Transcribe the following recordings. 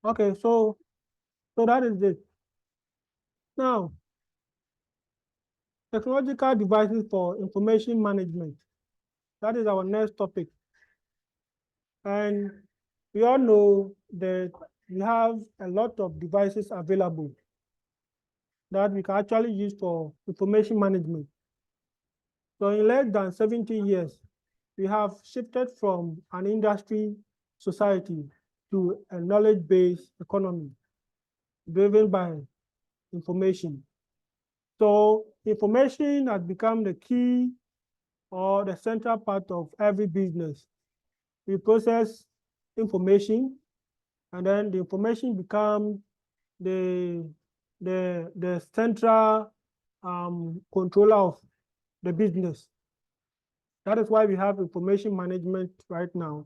Okay, so that is it. Now, technological devices for information management. That is our next topic. And we all know that we have a lot of devices available that we can actually use for information management. So in less than 70 years, we have shifted from an industry society to a knowledge-based economy driven by information. So information has become the key or the central part of every business. We process information, and then the information becomes the the central controller of the business. That is why we have information management right now.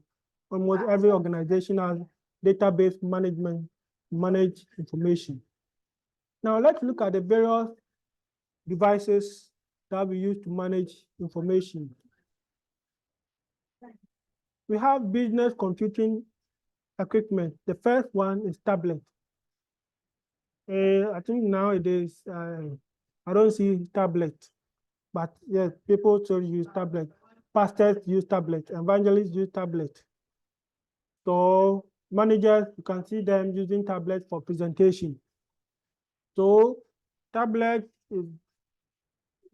Almost every organization has database management to manage information. Now let's look at the various devices that we use to manage information. We have business computing equipment. The first one is tablet. I think nowadays I don't see tablet, but yes, people still use tablet. Pastors use tablet. Evangelists use tablet. So managers, you can see them using tablet for presentation. So tablet is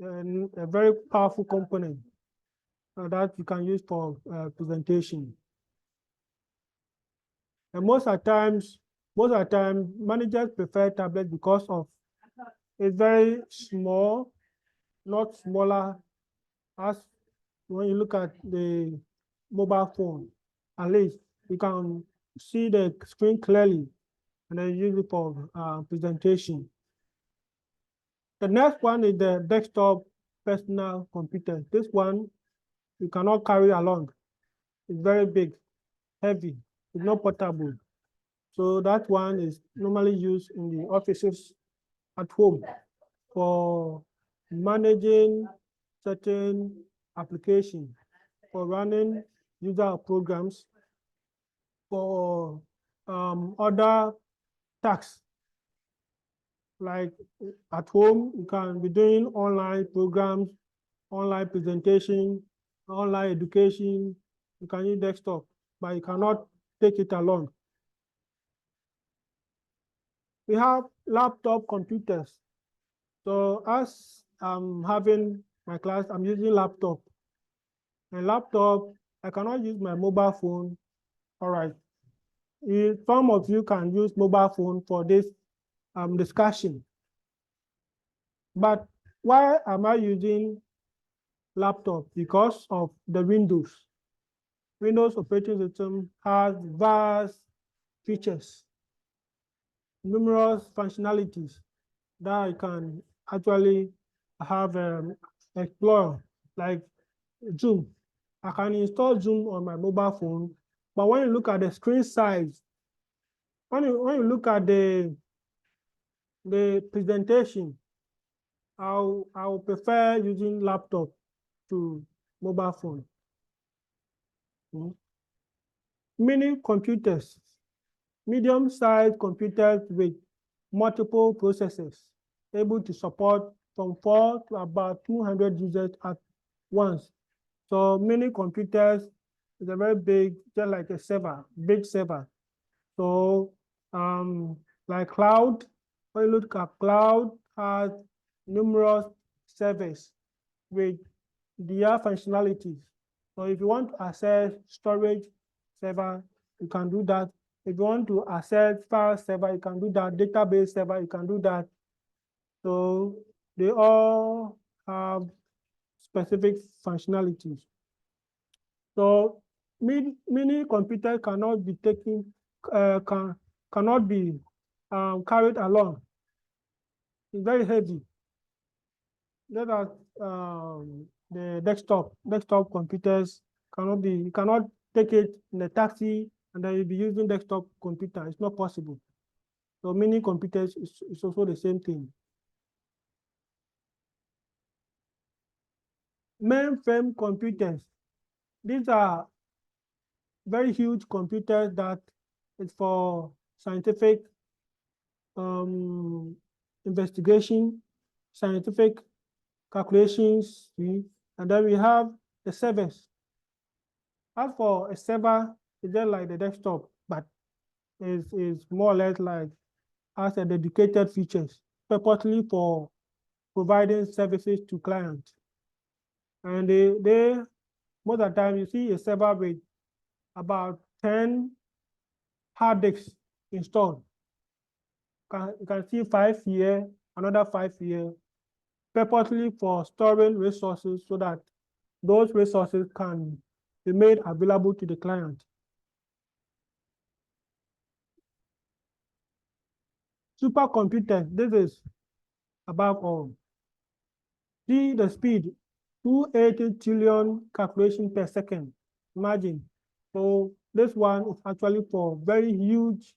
a very powerful component that you can use for presentation. And most of the time, managers prefer tablet because of it's very small, not smaller as when you look at the mobile phone. At least you can see the screen clearly and then use it for presentation. The next one is the desktop personal computer. This one you cannot carry along. It's very big, heavy, it's not portable. So that one is normally used in the offices at home for managing certain applications, for running user programs, for other tasks. Like at home, you can be doing online programs, online presentation, online education. You can use desktop, but you cannot take it along. We have laptop computers. So as I'm having my class, I'm using laptop. And laptop, I cannot use my mobile phone. All right. Some of you can use mobile phone for this discussion. But why am I using laptop? Because of the Windows. Windows operating system has vast features, numerous functionalities that I can actually have explore, like Zoom. I can install Zoom on my mobile phone, but when you look at the screen size, when you look at the presentation, I'll prefer using laptop to mobile phone. Mini computers, medium-sized computers with multiple processors, able to support from 4 to about 200 users at once. So mini computers is a very big, just like a server, big server. So like cloud, when you look at cloud, has numerous servers with their functionalities. So if you want to access storage server, you can do that. If you want to access file server, you can do that. Database server, you can do that. So they all have specific functionalities. So mini computer cannot be taken, cannot be carried along. It's very heavy. That the desktop computers cannot be, you cannot take it in a taxi and then you'll be using desktop computer. It's not possible. So mini computers is also the same thing. Mainframe computers. These are very huge computers that is for scientific investigation, scientific calculations, and then we have the servers. As for a server, it's just like the desktop, but is more or less like has a dedicated features purposely for providing services to clients. And they most of the time you see a server with about 10 hard disks installed. You can see 5 here, another 5 here, purposely for storing resources so that those resources can be made available to the client. Supercomputers, this is above all. See the speed, 280 trillion calculation per second. Imagine. So this one is actually for very huge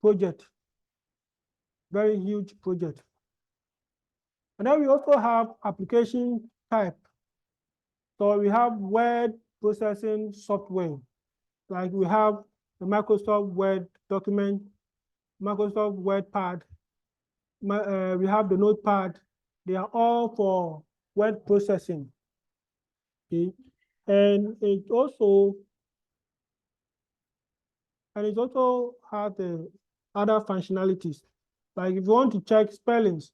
project. Very huge project. And then we also have application type. So we have word processing software. Like we have the Microsoft Word document, Microsoft WordPad. We have the Notepad. They are all for word processing. Okay. And it also has the other functionalities. Like if you want to check spellings.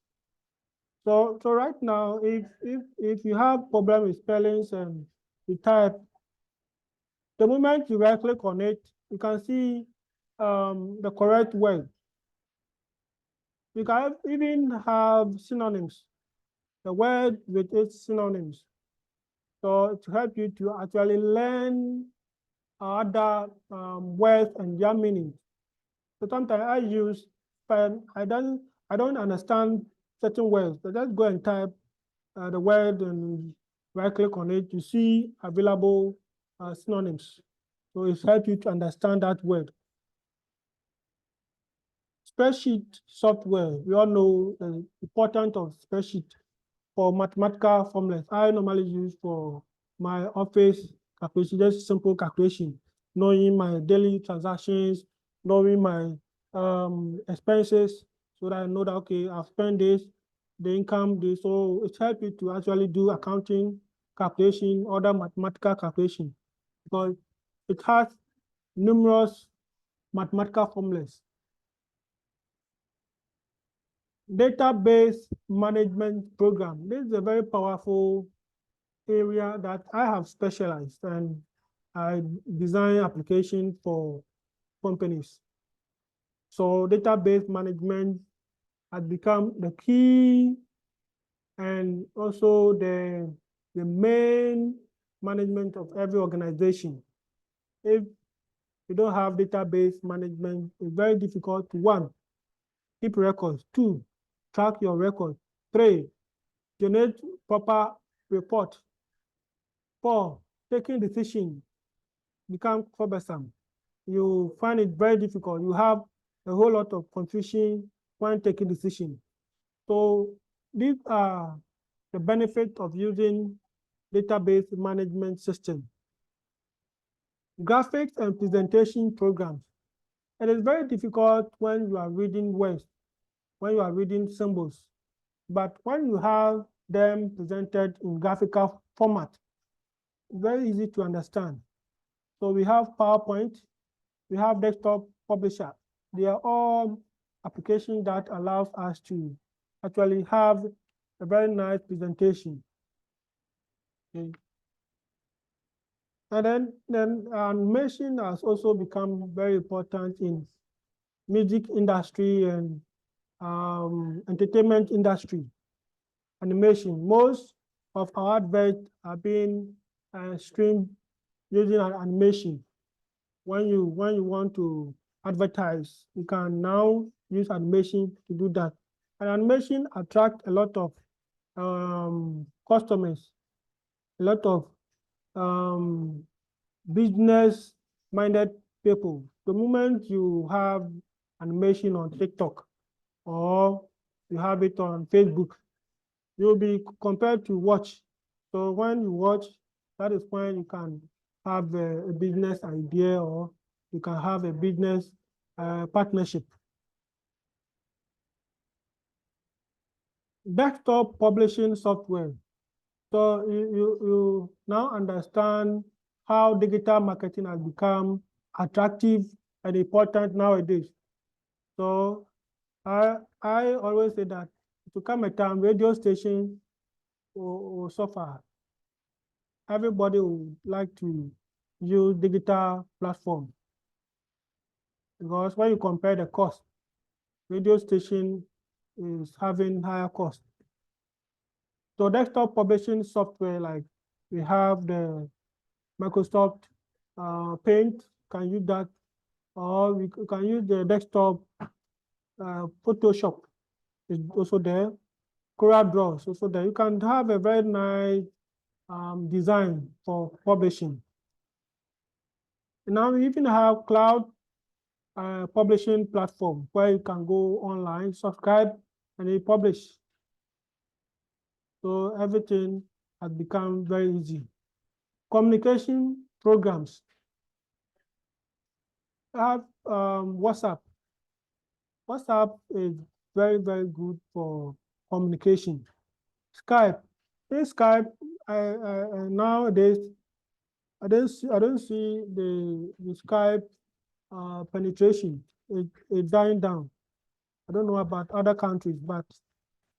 So right now, if you have problem with spellings and you type, the moment you right click on it, you can see the correct word. You can even have synonyms, the word with its synonyms. So to help you to actually learn other words and their meanings. So sometimes I use, but I don't understand certain words. So just go and type the word and right click on it to see available synonyms. So it helps you to understand that word. Spreadsheet software, we all know the importance of spreadsheet for mathematical formulas. I normally use for my office calculation, just simple calculation, knowing my daily transactions, knowing my expenses, so that I know that, okay, I've spent this, the income, this. So it helps you to actually do accounting calculation, other mathematical calculation, because it has numerous mathematical formulas. Database management program. This is a very powerful area that I have specialized, and I design application for companies. So database management has become the key and also the main management of every organization. If you don't have database management, it's very difficult to, 1, keep records, 2, track your records, 3, generate proper report, 4, taking decision become cumbersome. You find it very difficult. You have a whole lot of confusion when taking decision. So these are the benefits of using database management system. Graphics and presentation programs. It is very difficult when you are reading words, when you are reading symbols, but when you have them presented in graphical format, it's very easy to understand. So we have PowerPoint, we have Desktop Publisher. They are all applications that allows us to actually have a very nice presentation. Okay. And then animation has also become very important in music industry and entertainment industry. Animation, most of our adverts are being streamed using an animation. When you want to advertise, you can now use animation to do that. And animation attracts a lot of customers, a lot of business-minded people. The moment you have animation on TikTok or you have it on Facebook, you'll be compared to watch. So when you watch, that is when you can have a business idea, or you can have a business partnership. Desktop publishing software. So you now understand how digital marketing has become attractive and important nowadays. So I always say that to come a time radio station will suffer. Everybody would like to use digital platform because when you compare the cost, radio station is having higher cost. So desktop publishing software, like we have the Microsoft Paint, can use that, or we can use the desktop Photoshop is also there. CorelDRAW is also there. You can have a very nice design for publishing. And now we even have cloud publishing platform where you can go online, subscribe, and you publish. So everything has become very easy. Communication programs. I have WhatsApp. WhatsApp is very, very good for communication. Skype. In Skype, nowadays, I don't see the Skype penetration. It's dying down. I don't know about other countries, but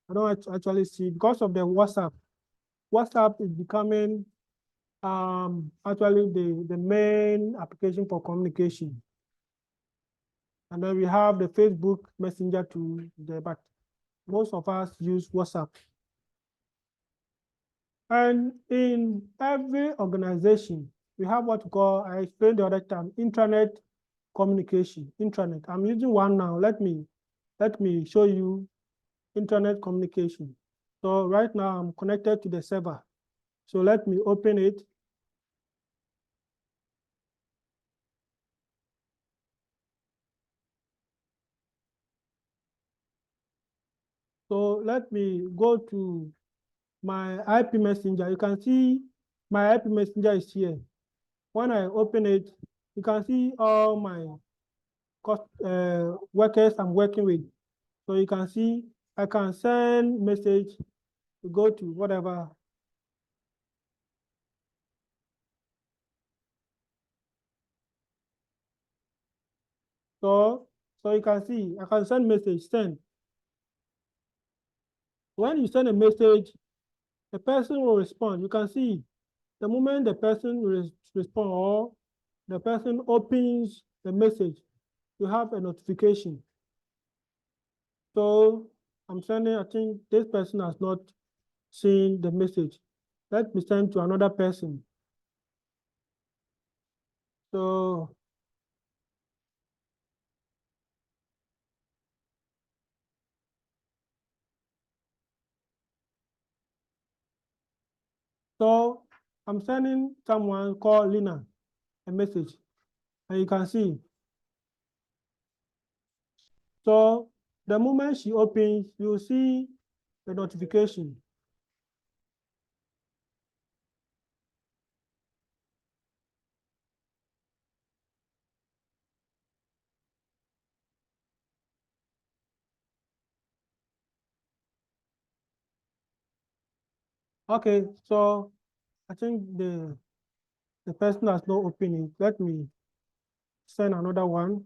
I don't actually see because of the WhatsApp. WhatsApp is becoming actually the main application for communication. And then we have the Facebook Messenger tool there, but most of us use WhatsApp. And in every organization, we have what we call, I explained the other time, intranet communication. Intranet. I'm using one now. Let me show you internet communication. So right now I'm connected to the server. So let me open it. So let me go to my IP messenger. You can see my IP messenger is here. When I open it, you can see all my workers I'm working with. So you can see I can send message to go to whatever. So you can see I can send message, send. When you send a message, the person will respond. You can see the moment the person responds or the person opens the message, you have a notification. So I'm sending, I think this person has not seen the message. Let me send to another person. So I'm sending someone called Lina a message, and you can see. So the moment she opens, you see the notification. Okay, so I think the person has no opening. Let me send another one.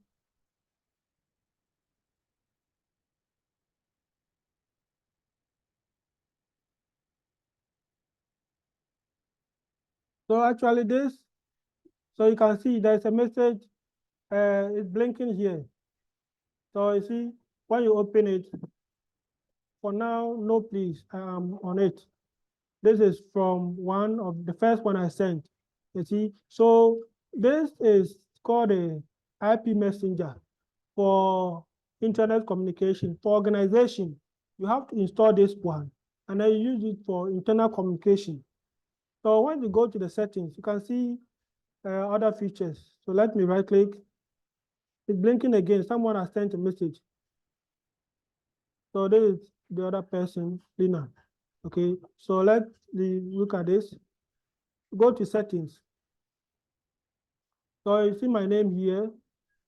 So actually so you can see there's a message, it's blinking here. So you see, when you open it, for now, no please, I am on it. This is from one of the first one I sent. You see, so this is called a IP messenger for internet communication. For organization, you have to install this one and then you use it for internal communication. So when you go to the settings, you can see other features. So let me right click. It's blinking again. Someone has sent a message. So this is the other person, Lina. Okay, so let's look at this. Go to settings. So you see my name here.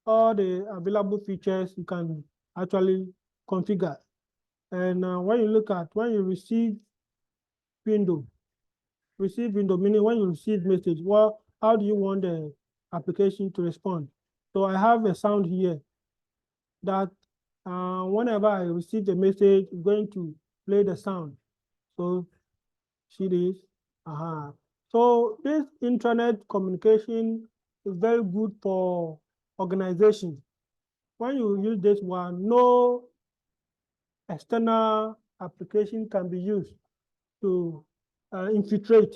all the available features you can actually configure. And when you receive window meaning when you receive message, how do you want the application to respond? So I have a sound here that whenever I receive the message, it's going to play the sound. So see this. So this internet communication is very good for organizations. When you use this one, no external application can be used to infiltrate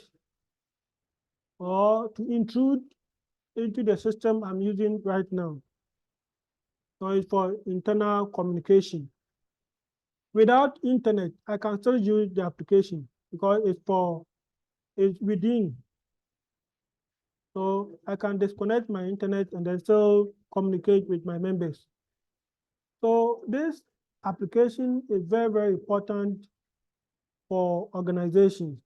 or to intrude into the system I'm using right now. So it's for internal communication. Without internet, I can still use the application because it's within. So I can disconnect my internet and then still communicate with my members. So this application is very, very important for organizations.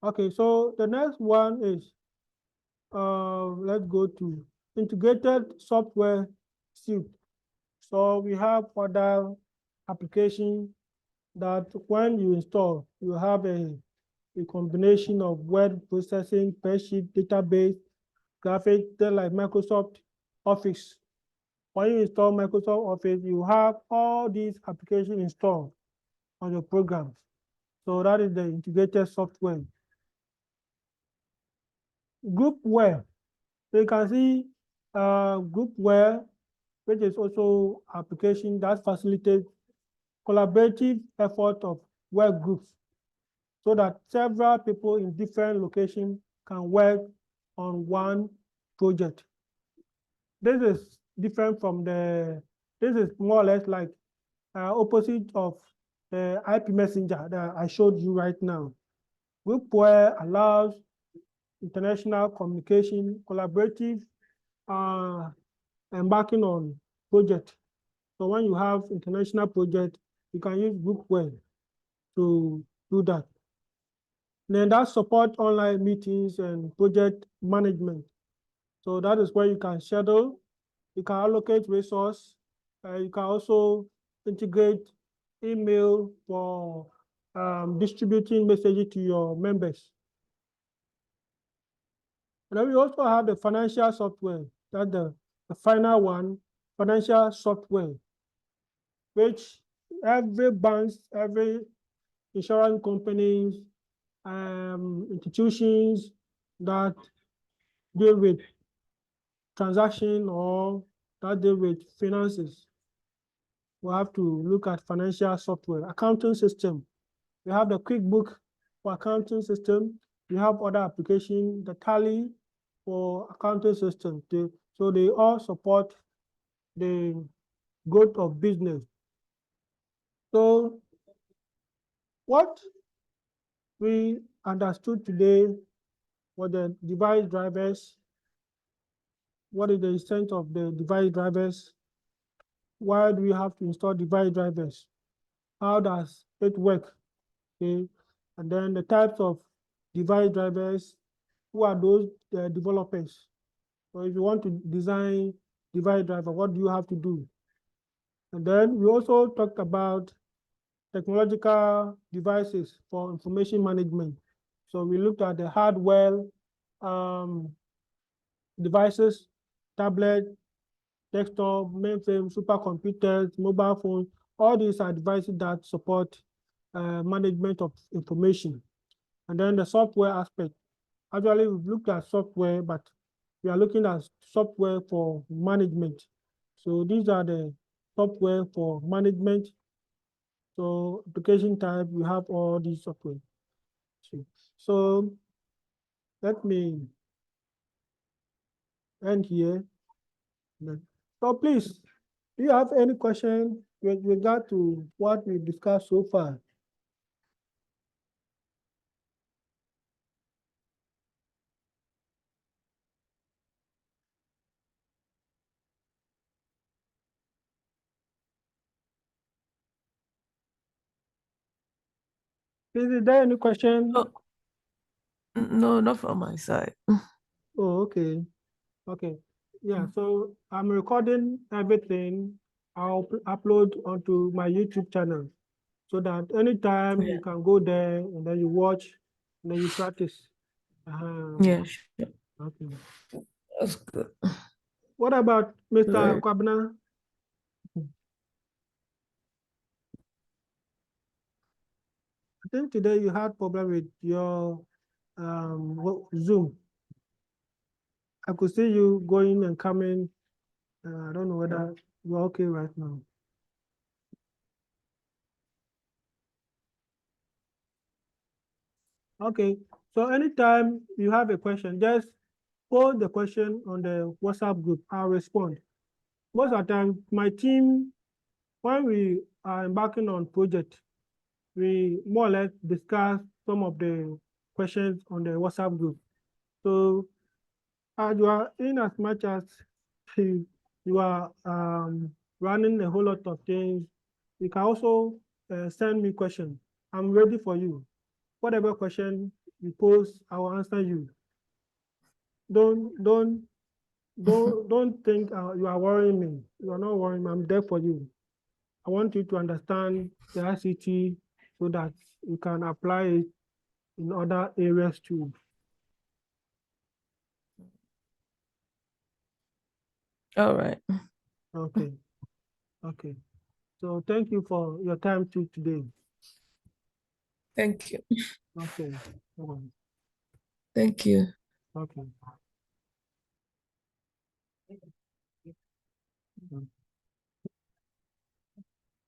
Okay, so the next one is, let's go to integrated software suite. So we have other applications that when you install, you have a combination of word processing, spreadsheet, database, graphics, like Microsoft Office. When you install Microsoft Office, you have all these applications installed on your programs. So that is the integrated software. Groupware. So you can see Groupware, which is also application that facilitates collaborative effort of work groups so that several people in different locations can work on one project. This is different from this is more or less like opposite of the IP messenger that I showed you right now. Groupware allows international communication, collaborative, embarking on project. So when you have international project, you can use Groupware to do that. Then that support online meetings and project management. So that is where you can schedule, you can allocate resource, you can also integrate email for distributing messages to your members. And then we also have the financial software, that's the final one, financial software, which every banks, every insurance companies, institutions that deal with transaction or that deal with finances will have to look at financial software. Accounting system, we have the QuickBook for accounting system. We have other applications, the Tally for accounting system. So they all support the growth of business. So what we understood today were the device drivers. What is the extent of the device drivers? Why do we have to install device drivers? How does it work? Okay. And then the types of device drivers, who are those developers? So if you want to design device driver, what do you have to do? And then we also talked about technological devices for information management. So we looked at the hardware devices, tablet, desktop, mainframe, supercomputers, mobile phones. All these are devices that support management of information. And then the software aspect. Actually, we've looked at software, but we are looking at software for management. So these are the software for management. So application type, we have all these software. So let me end here. So please, do you have any question with regard to what we discussed so far? Is there any question? Oh, no, not from my side. Oh, okay. Okay. Yeah, so I'm recording everything. I'll upload onto my YouTube channel so that anytime Yeah. you can go there and then you watch and then you practice. Yeah, sure. Okay. That's good. What about Mr. Very. Kwabena? I think today you had problem with your Zoom. I could see you going and coming. I don't know whether you're okay right now. Okay, so anytime you have a question, just post the question on the WhatsApp group. I'll respond. Most of the time, my team, when we are embarking on project, we more or less discuss some of the questions on the WhatsApp group. So as you are in as much as you are running a whole lot of things, you can also send me questions. I'm ready for you. Whatever question you pose, I will answer you. Don't think you are worrying me. You are not worrying me. I'm there for you. I want you to understand the ICT so that you can apply it in other areas too. All right. Okay. Okay. So thank you for your time too today. Thank you. Okay. Thank you. Okay.